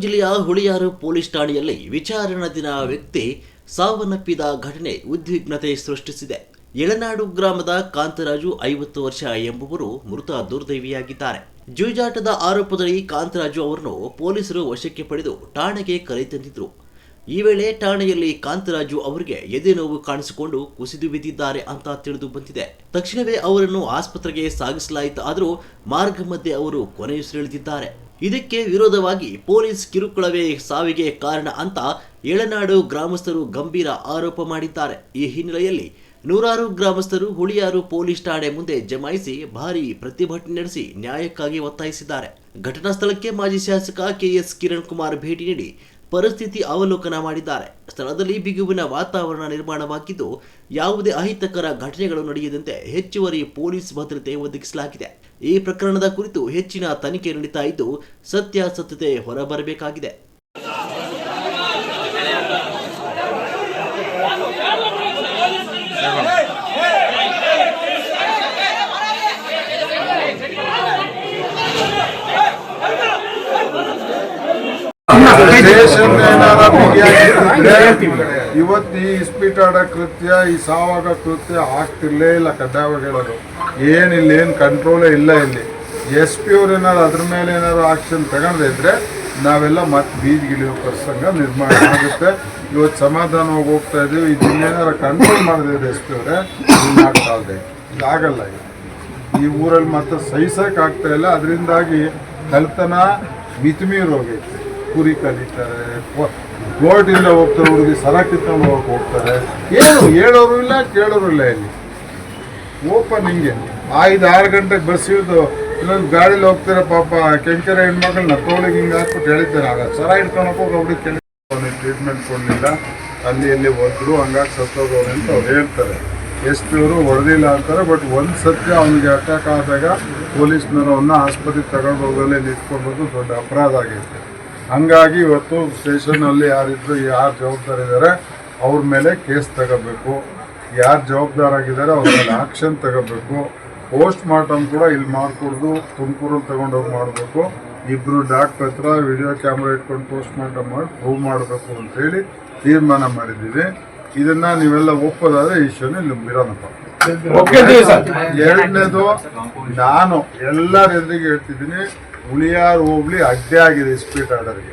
ಜಿಲ್ಲೆಯ ಹುಳಿಯಾರು ಪೊಲೀಸ್ ಠಾಣೆಯಲ್ಲಿ ವಿಚಾರಣಾಧೀನ ವ್ಯಕ್ತಿ ಸಾವನ್ನಪ್ಪಿದ ಘಟನೆ ಉದ್ವಿಗ್ನತೆ ಸೃಷ್ಟಿಸಿದೆ. ಯಳನಾಡು ಗ್ರಾಮದ ಕಾಂತರಾಜು 50 ವರ್ಷ ಎಂಬುವರು ಮೃತ ದುರ್ದೈವಿಯಾಗಿದ್ದಾರೆ. ಜೂಜಾಟದ ಆರೋಪದಲ್ಲಿ ಕಾಂತರಾಜು ಅವರನ್ನು ಪೊಲೀಸರು ವಶಕ್ಕೆ ಪಡೆದು ಠಾಣೆಗೆ ಕರೆತಂದಿದ್ರು. ಈ ವೇಳೆ ಠಾಣೆಯಲ್ಲಿ ಕಾಂತರಾಜು ಅವರಿಗೆ ಎದೆ ನೋವು ಕಾಣಿಸಿಕೊಂಡು ಕುಸಿದು ಬಿದ್ದಿದ್ದಾರೆ ಅಂತ ತಿಳಿದು ಬಂದಿದೆ. ತಕ್ಷಣವೇ ಅವರನ್ನು ಆಸ್ಪತ್ರೆಗೆ ಸಾಗಿಸಲಾಯಿತು. ಆದರೂ ಮಾರ್ಗ ಮಧ್ಯೆ ಅವರು ಕೊನೆಯುಸಿರೆಳೆದಿದ್ದಾರೆ. ಇದಕ್ಕೆ ವಿರೋಧವಾಗಿ ಪೊಲೀಸ್ ಕಿರುಕುಳವೇ ಸಾವಿಗೆ ಕಾರಣ ಅಂತ ಯಳನಾಡು ಗ್ರಾಮಸ್ಥರು ಗಂಭೀರ ಆರೋಪ ಮಾಡಿದ್ದಾರೆ. ಈ ಹಿನ್ನೆಲೆಯಲ್ಲಿ ನೂರಾರು ಗ್ರಾಮಸ್ಥರು ಹುಳಿಯಾರು ಪೊಲೀಸ್ ಠಾಣೆ ಮುಂದೆ ಜಮಾಯಿಸಿ ಭಾರೀ ಪ್ರತಿಭಟನೆ ನಡೆಸಿ ನ್ಯಾಯಕ್ಕಾಗಿ ಒತ್ತಾಯಿಸಿದ್ದಾರೆ. ಘಟನಾ ಸ್ಥಳಕ್ಕೆ ಮಾಜಿ ಶಾಸಕ ಕೆಎಸ್ ಕಿರಣ್ ಕುಮಾರ್ ಭೇಟಿ ನೀಡಿ ಪರಿಸ್ಥಿತಿ ಅವಲೋಕನ ಮಾಡಿದ್ದಾರೆ. ಸ್ಥಳದಲ್ಲಿ ಬಿಗುವಿನ ವಾತಾವರಣ ನಿರ್ಮಾಣವಾಗಿದ್ದು, ಯಾವುದೇ ಅಹಿತಕರ ಘಟನೆಗಳು ನಡೆಯದಂತೆ ಹೆಚ್ಚುವರಿ ಪೊಲೀಸ್ ಭದ್ರತೆ ಒದಗಿಸಲಾಗಿದೆ. ಈ ಪ್ರಕರಣದ ಕುರಿತು ಹೆಚ್ಚಿನ ತನಿಖೆ ನಡೀತಾ ಇದ್ದು, ಸತ್ಯಾಸತ್ಯತೆ ಹೊರಬರಬೇಕಾಗಿದೆ. ಇವತ್ತು ಈ ಇಸ್ಪೀಟಾಡ ಕೃತ್ಯ, ಈ ಸಾವಾಗ ಕೃತ್ಯ ಆಗ್ತಿರ್ಲೇ ಇಲ್ಲ. ಕಡ್ಡಾಯವಾಗಿ ಹೇಳೋದು ಏನಿಲ್ಲ, ಕಂಟ್ರೋಲೇ ಇಲ್ಲ. ಇಲ್ಲಿ SP ಅವ್ರು ಏನಾದ್ರು ಅದ್ರ ಮೇಲೆ ಏನಾದ್ರು ಆಕ್ಷನ್ ತಗೊಂಡಿದ್ರೆ ನಾವೆಲ್ಲ ಮತ್ತೆ ಬೀದಿಗಿಳಿಯೋ ಪ್ರಸಂಗ ನಿರ್ಮಾಣ ಆಗುತ್ತೆ. ಇವತ್ತು ಸಮಾಧಾನವಾಗಿ ಹೋಗ್ತಾ ಇದೀವಿ. ಇದನ್ನೇನಾರು ಕಂಟ್ರೋಲ್ ಮಾಡಿದ್ರೆ SP ಅವರೇ ಆಗ್ತಾ ಇದೆ, ಇದಾಗಲ್ಲ. ಈ ಊರಲ್ಲಿ ಮತ್ತೆ ಸಹಿಸಕ್ಕೆ ಆಗ್ತಾ ಇಲ್ಲ. ಅದರಿಂದಾಗಿ ಕಳ್ತನ ಮಿತಿಮೀರಿ ಹೋಗೈತೆ. ಕುರಿ ಕದೀತಾರೆ, ಗೋಲ್ಡಿಂದ ಹೋಗ್ತಾರೆ, ಹುಡುಗಿ ಸರ ಕಿತ್ಕೊಂಡು ಹೋಗ್ತಾರೆ. ಏನು ಹೇಳೋರು ಇಲ್ಲ, ಕೇಳೋರು ಇಲ್ಲ. ಇಲ್ಲಿ ಓಪನ್ ಹಿಂಗೆ 5-6 ಗಂಟೆಗೆ ಬಸ್ ಇಳಿದು ಇನ್ನೊಂದು ಗಾಡೀಲಿ ಹೋಗ್ತಾರೆ. ಪಾಪ ಕೆಂಕೆರೆ ಹೆಣ್ಮಕ್ಳನ್ನ ತೋಳಿಗೆ ಹಿಂಗೆ ಹಾಕ್ಬಿಟ್ಟು ಹೇಳಿದ್ದಾರೆ. ಆಗ ಸರ ಹಿಡ್ಕೊಂಡು ಹೋಗಿ ಅವ್ರಿಗೆ ಟ್ರೀಟ್ಮೆಂಟ್ ಕೊಡಲಿಲ್ಲ, ಅಲ್ಲಿ ಎಲ್ಲಿ ಹೋದ್ರು, ಹಂಗಾಗಿ ಸತ್ತೋಗೋರು ಅಂತ ಅವ್ರು ಹೇಳ್ತಾರೆ. SP ಅವರು ಹೊಡೆದಿಲ್ಲ ಅಂತಾರೆ. ಬಟ್ ಒಂದು ಸತ್ಯ, ಅವನಿಗೆ ಅಟ್ಯಾಕ್ ಆದಾಗ ಪೊಲೀಸ್ನವರು ಅವನ್ನ ಆಸ್ಪತ್ರೆಗೆ ತಗೊಂಡು ಹೋಗಲೇ ನಿಂತ್ಕೊಂಡ್ಬಂದು ದೊಡ್ಡ ಅಪರಾಧ ಆಗೈತೆ. ಹಂಗಾಗಿ ಇವತ್ತು ಸ್ಟೇಷನಲ್ಲಿ ಯಾರಿದ್ರು, ಯಾರು ಜವಾಬ್ದಾರಿ ಇದ್ದಾರೆ ಅವ್ರ ಮೇಲೆ ಕೇಸ್ ತಗೋಬೇಕು. ಯಾರು ಜವಾಬ್ದಾರಾಗಿದ್ದಾರೆ ಅವ್ರ ಮೇಲೆ ಆಕ್ಷನ್ ತಗೋಬೇಕು. ಪೋಸ್ಟ್ ಮಾರ್ಟಮ್ ಕೂಡ ಇಲ್ಲಿ ಮಾಡಿಕೊಡ್ದು ತುಮಕೂರಲ್ಲಿ ತಗೊಂಡೋಗಿ ಮಾಡಬೇಕು. ಇಬ್ಬರು ಡಾಕ್ಟರ್ ಹತ್ರ ವಿಡಿಯೋ ಕ್ಯಾಮ್ರಾ ಇಟ್ಕೊಂಡು ಪೋಸ್ಟ್ ಮಾರ್ಟಮ್ ಮಾಡಿ ಪ್ರೂವ್ ಮಾಡಬೇಕು ಅಂತೇಳಿ ತೀರ್ಮಾನ ಮಾಡಿದ್ದೀವಿ. ಇದನ್ನ ನೀವೆಲ್ಲ ಒಪ್ಪೋದಾದ್ರೆ ಈ ಶೋನ ಇಲ್ಲಿ ಬಿರೋಣಪ್ಪ. ಎರಡನೇದು, ನಾನು ಎಲ್ಲರ ಎದುರಿಗೆ ಹೇಳ್ತಿದ್ದೀನಿ, ಹುಳಿಯಾರು ಹೋಗ್ಲಿ ಅಡ್ಡೆ ಆಗಿದೆ ಇಸ್ಪೀಟ್ ಆರ್ಡರ್ಗೆ.